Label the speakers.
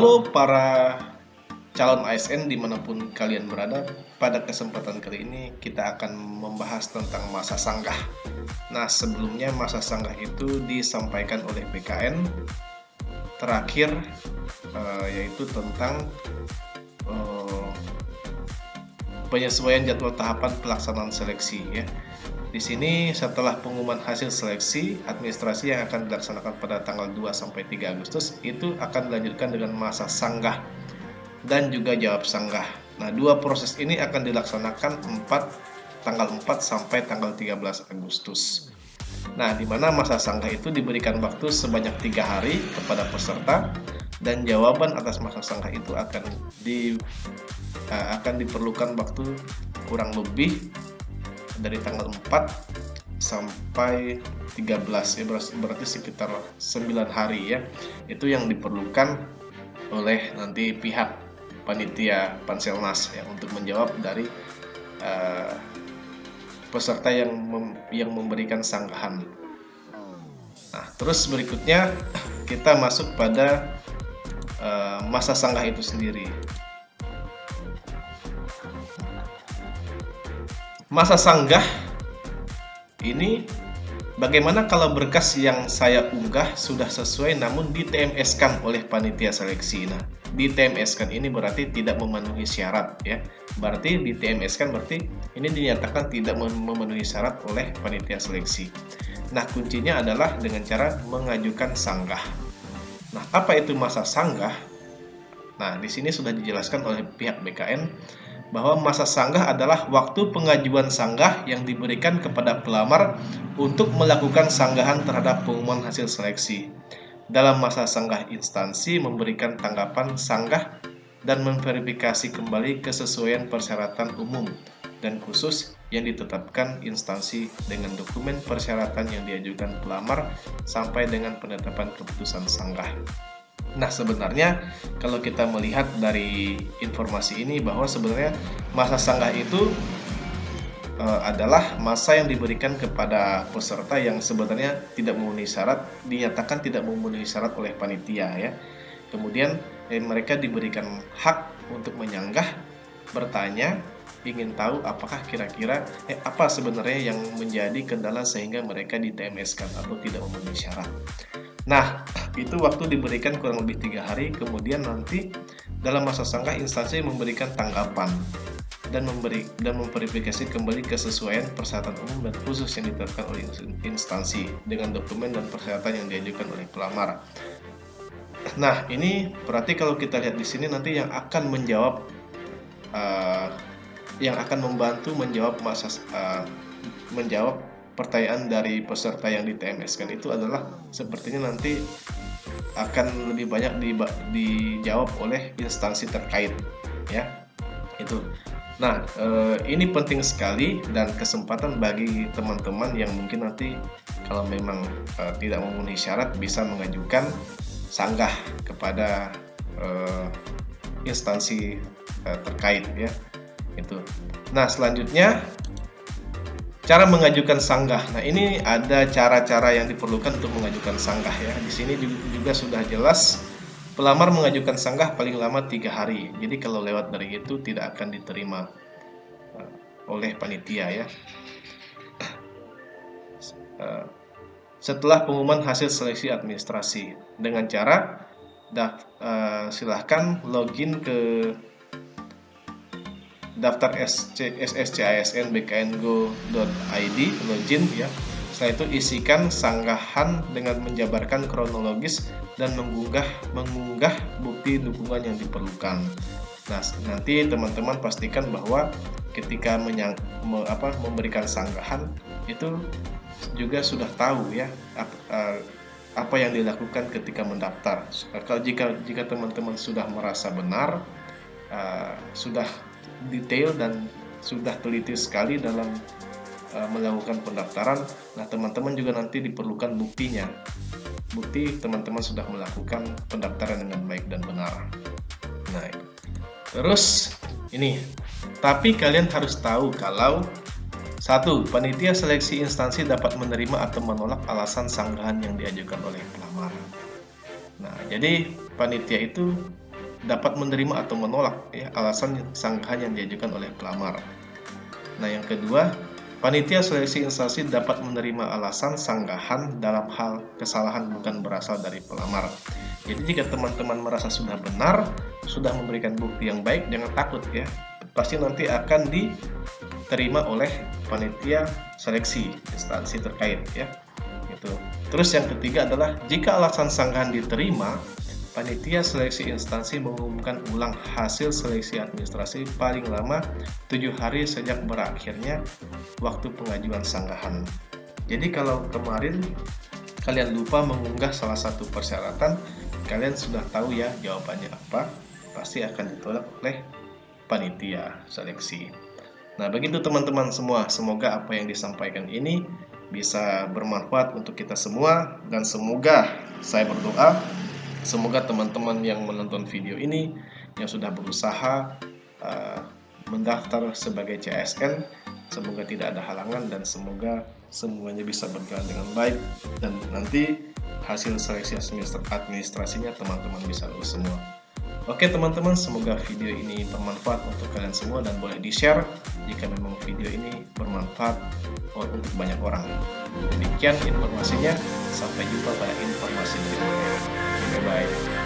Speaker 1: Halo para calon ASN dimanapun kalian berada, pada kesempatan kali ini kita akan membahas tentang masa sanggah. Nah, sebelumnya masa sanggah itu disampaikan oleh BKN terakhir, yaitu tentang penyesuaian jadwal tahapan pelaksanaan seleksi ya. Di sini setelah pengumuman hasil seleksi administrasi yang akan dilaksanakan pada tanggal 2 sampai 3 Agustus itu akan dilanjutkan dengan masa sanggah dan juga jawab sanggah. Nah, dua proses ini akan dilaksanakan tanggal 4 sampai tanggal 13 Agustus. Nah, di mana masa sanggah itu diberikan waktu sebanyak 3 hari kepada peserta dan jawaban atas masa sanggah itu akan diperlukan waktu kurang lebih dari tanggal 4 sampai 13 ya, berarti sekitar 9 hari ya. Itu yang diperlukan oleh nanti pihak panitia Panselnas ya untuk menjawab dari peserta yang memberikan sanggahan. Nah, terus berikutnya kita masuk pada masa sanggah itu sendiri. Masa sanggah ini bagaimana kalau berkas yang saya unggah sudah sesuai namun di-TMS-kan oleh panitia seleksi. Nah, di-TMS-kan ini berarti tidak memenuhi syarat ya. Berarti di-TMS-kan berarti ini dinyatakan tidak memenuhi syarat oleh panitia seleksi. Nah, kuncinya adalah dengan cara mengajukan sanggah. Nah, apa itu masa sanggah? Nah, di sini sudah dijelaskan oleh pihak BKN bahwa masa sanggah adalah waktu pengajuan sanggah yang diberikan kepada pelamar untuk melakukan sanggahan terhadap pengumuman hasil seleksi. Dalam masa sanggah, instansi memberikan tanggapan sanggah dan memverifikasi kembali kesesuaian persyaratan umum dan khusus yang ditetapkan instansi dengan dokumen persyaratan yang diajukan pelamar sampai dengan penetapan keputusan sanggah. Nah, sebenarnya kalau kita melihat dari informasi ini bahwa sebenarnya masa sanggah itu adalah masa yang diberikan kepada peserta yang sebenarnya tidak memenuhi syarat, dinyatakan tidak memenuhi syarat oleh panitia ya. Kemudian mereka diberikan hak untuk menyanggah, bertanya, ingin tahu apakah kira-kira apa sebenarnya yang menjadi kendala sehingga mereka di-TMS-kan atau tidak memenuhi syarat. Nah, itu waktu diberikan kurang lebih 3 hari, kemudian nanti dalam masa sanggah instansi memberikan tanggapan dan memverifikasi kembali kesesuaian persyaratan umum dan khusus yang ditetapkan oleh instansi dengan dokumen dan persyaratan yang diajukan oleh pelamar. Nah, ini berarti kalau kita lihat di sini nanti yang akan menjawab yang akan membantu menjawab pertanyaan dari peserta yang di-TMS-kan itu adalah sepertinya nanti akan lebih banyak dijawab oleh instansi terkait ya. Itu. Nah, ini penting sekali dan kesempatan bagi teman-teman yang mungkin nanti kalau memang tidak memenuhi syarat bisa mengajukan sanggah kepada instansi terkait ya. Itu. Nah, selanjutnya cara mengajukan sanggah. Nah, ini ada cara-cara yang diperlukan untuk mengajukan sanggah ya. Di sini juga sudah jelas pelamar mengajukan sanggah paling lama 3 hari. Jadi kalau lewat dari itu tidak akan diterima oleh panitia ya. Setelah pengumuman hasil seleksi administrasi dengan cara silahkan login ke daftar SSCASN bkngo.id, login ya. Setelah itu isikan sanggahan dengan menjabarkan kronologis dan mengunggah bukti dukungan yang diperlukan. Nah, nanti teman-teman pastikan bahwa ketika memberikan sanggahan itu juga sudah tahu ya apa yang dilakukan ketika mendaftar. Kalau jika teman-teman sudah merasa benar, sudah detail dan sudah teliti sekali dalam melakukan pendaftaran. Nah, teman-teman juga nanti diperlukan buktinya. Bukti teman-teman sudah melakukan pendaftaran dengan baik dan benar. Nah, terus ini. Tapi kalian harus tahu kalau 1. Panitia seleksi instansi dapat menerima atau menolak alasan sanggahan yang diajukan oleh pelamar. Nah, jadi panitia itu dapat menerima atau menolak ya alasan sanggahan yang diajukan oleh pelamar. Nah, yang kedua, panitia seleksi instansi dapat menerima alasan sanggahan dalam hal kesalahan bukan berasal dari pelamar. Jadi jika teman-teman merasa sudah benar, sudah memberikan bukti yang baik, jangan takut ya. Pasti nanti akan diterima oleh panitia seleksi instansi terkait ya. Gitu. Terus yang ketiga adalah jika alasan sanggahan diterima, panitia seleksi instansi mengumumkan ulang hasil seleksi administrasi paling lama 7 hari sejak berakhirnya waktu pengajuan sanggahan. Jadi kalau kemarin kalian lupa mengunggah salah satu persyaratan, kalian sudah tahu ya jawabannya apa, pasti akan ditolak oleh panitia seleksi. Nah, begitu teman-teman semua, semoga apa yang disampaikan ini bisa bermanfaat untuk kita semua, dan semoga saya berdoa semoga teman-teman yang menonton video ini yang sudah berusaha mendaftar sebagai CASN, semoga tidak ada halangan dan semoga semuanya bisa berjalan dengan baik, dan nanti hasil seleksi administrasinya teman-teman bisa lulus semua. Oke teman-teman, semoga video ini bermanfaat untuk kalian semua dan boleh di-share jika memang video ini bermanfaat untuk banyak orang. Demikian informasinya, sampai jumpa pada informasi berikutnya. Bye-bye.